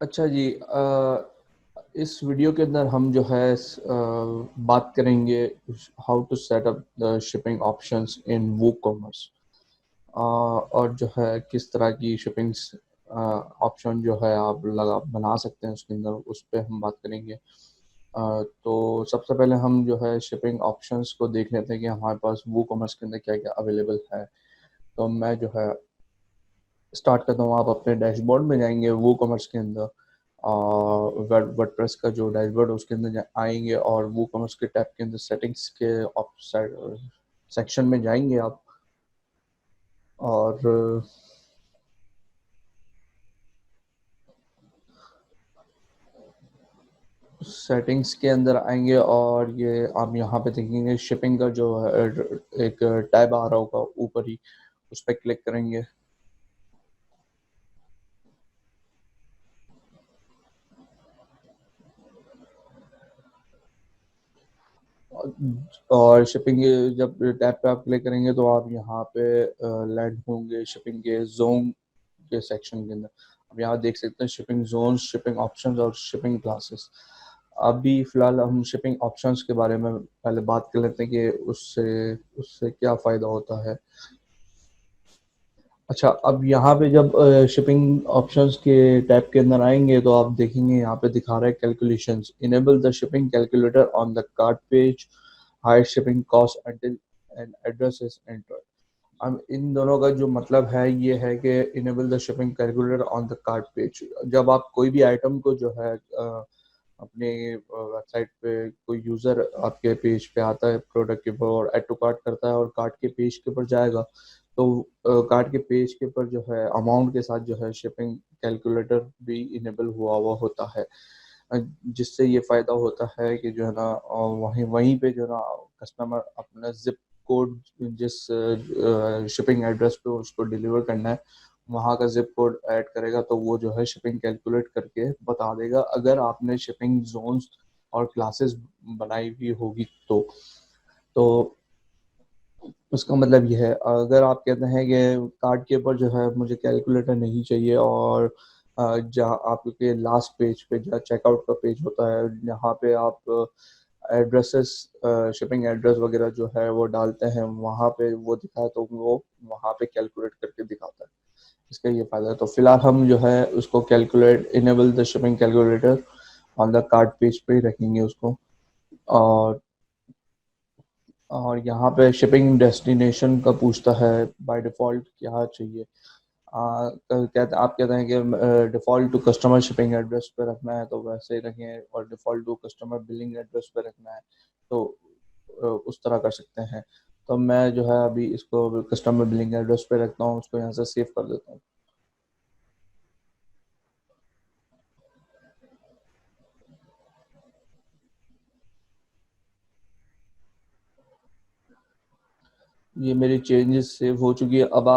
अच्छा जी, इस वीडियो के अंदर हम जो है बात करेंगे how to set up the shipping options in WooCommerce, और जो है किस तरह की शिपिंग्स ऑप्शन जो है आप लगा बना सकते हैं उसके अंदर, उस पे हम बात करेंगे। तो सबसे पहले हम जो है शिपिंग ऑप्शंस को देख लेते हैं कि हमारे पास वूकॉमर्स के अंदर क्या क्या अवेलेबल है। तो मैं जो है स्टार्ट करता हूँ। आप अपने डैशबोर्ड में जाएंगे वो कॉमर्स के अंदर, वर्डप्रेस का जो डैशबोर्ड है उसके अंदर आएंगे और वो कॉमर्स के टैब के अंदर सेटिंग्स के सेक्शन में जाएंगे आप। और सेटिंग्स के अंदर आएंगे और ये आप यहाँ पे देखेंगे शिपिंग का जो है एक टैब आ रहा होगा ऊपर ही, उस पर क्लिक करेंगे। और शिपिंग जब टैब पे आप क्लिक करेंगे तो आप यहाँ पे लैंड होंगे शिपिंग के जोन के सेक्शन के अंदर। अब यहाँ देख सकते हैं शिपिंग जोन, शिपिंग ऑप्शंस और शिपिंग क्लासेस। अभी फिलहाल हम शिपिंग ऑप्शंस के बारे में पहले बात कर लेते हैं कि उससे उससे क्या फ़ायदा होता है। अच्छा, अब यहाँ पे जब शिपिंग ऑप्शंस के टैब के अंदर आएंगे तो आप देखेंगे यहाँ पे दिखा रहा है calculations, enable the shipping calculator on the cart page, high shipping cost until and address is entered. अब इन दोनों का जो मतलब है ये है कि enable the shipping calculator on the cart page. जब आप कोई भी आइटम को जो है अपने वेबसाइट पे कोई यूज़र आपके पेज पे आता है प्रोडक्ट के ऊपर और ऐड टू कार्ट करता है और कार्ट के पेज के ऊपर जाएगा, तो कार्ट के पेज के ऊपर जो है अमाउंट के साथ जो है शिपिंग कैलकुलेटर भी इनेबल हुआ हुआ होता है। जिससे ये फ़ायदा होता है कि जो है ना वहीं वहीं पे जो है ना कस्टमर अपना ज़िप कोड, जिस शिपिंग एड्रेस पे उसको डिलीवर करना है, वहाँ का ज़िप कोड ऐड करेगा तो वो जो है शिपिंग कैलकुलेट करके बता देगा, अगर आपने शिपिंग ज़ोन्स और क्लासेस बनाई हुई होगी तो। तो उसका मतलब ये है, अगर आप कहते हैं कि कार्ड के ऊपर जो है मुझे कैलकुलेटर नहीं चाहिए और जहाँ आपके लास्ट पेज पे जहाँ चेकआउट का पेज होता है जहाँ पे आप एड्रेसेस, शिपिंग एड्रेस वगैरह जो है वो डालते हैं, वहाँ पे वो दिखाए तो वो वहाँ पे कैलकुलेट करके दिखाता है। इसका ये फायदा है। तो फिलहाल हम जो है उसको calculate enable the shipping calculator on the card page पे ही रखेंगे उसको। और यहाँ पे शिपिंग डेस्टिनेशन का पूछता है बाय डिफ़ॉल्ट क्या चाहिए। कहते आप कहते हैं कि default to customer shipping address पे रखना है तो वैसे ही रखें, और default to customer billing address पे रखना है तो उस तरह कर सकते हैं। तो मैं जो है अभी इसको कस्टमर बिलिंग एड्रेस पे रखता हूँ, उसको यहाँ से सेव कर देता हूँ। ये मेरी चेंजेस सेव हो चुकी है। अब